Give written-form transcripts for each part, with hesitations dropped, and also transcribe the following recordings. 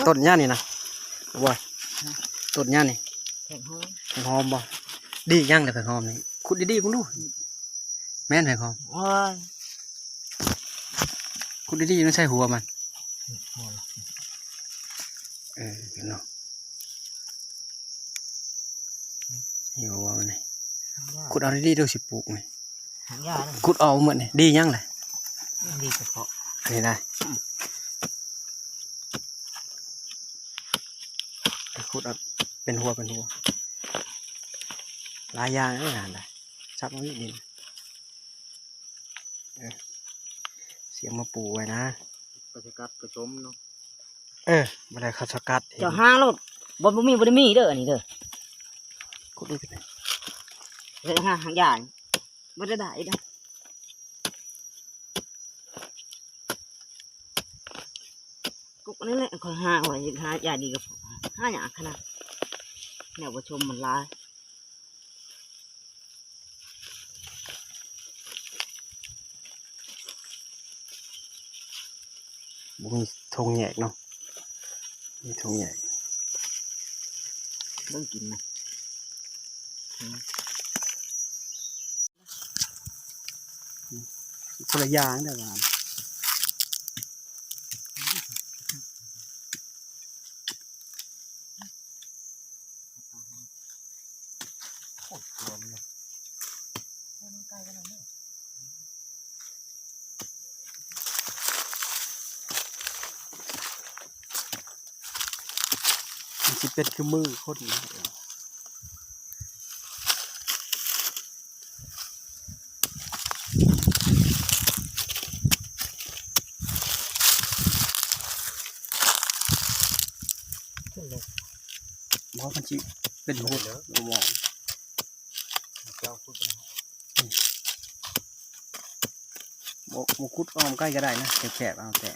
ต้นหญ้านี่นะบ่ต้นหญ้านี่ แข็งหอม แผงหอมบ่ดีย่างเลยแผงหอมนี่ขุดดีๆมึงดูแม่นแผงหอม โอ้ย ขุดดีๆต้องใช้หัวมันเนาะนี่หัวมันนี่ขุดเอาดีๆดูสิปลูกนี่ หางยาเลย ขุดเอาหมดนี่ดีย่างเลย ดีเฉพาะ อันนี้ได้ขุดเอาเป็นหัวหลายอย่างเลยนะได้ชับมันนิดนึงเสียงมาปูไว้นะ กระกัดกระชมเนาะ ไม่ได้เขาสกัด เจ้าห้างรถบ่มีเด้ออันนี้เด้อ ขุดดูกัน เฮ้ยหางยาบ่ได้ได้นะกุกนี่แหละคอยหาไว้หายาดีกับหาหยาขนาดแนวประชมมันลาย มีธงแยกเนาะมีธงแยก ต้องกินไหม คนละอย่างเด้อว่ามันสิเป็นคือมือคนนะเพราะมันสิเป็นหัวเรามองเจ้าพูดไปนะ โมคุดอ้อมใกล้ก็ได้นะแคบๆเอาแต่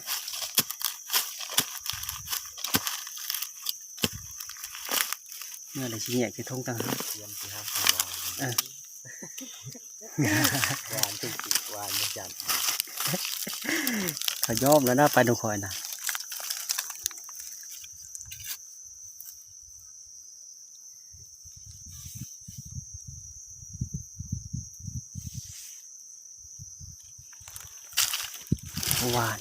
เมื่อไรชิ้นใหญ่คือทงต่างหาก เตรียมสิฮะวานทุกสิ่งวานไม่จัน เขายอมแล้วนะไปดูคอยนะหวาน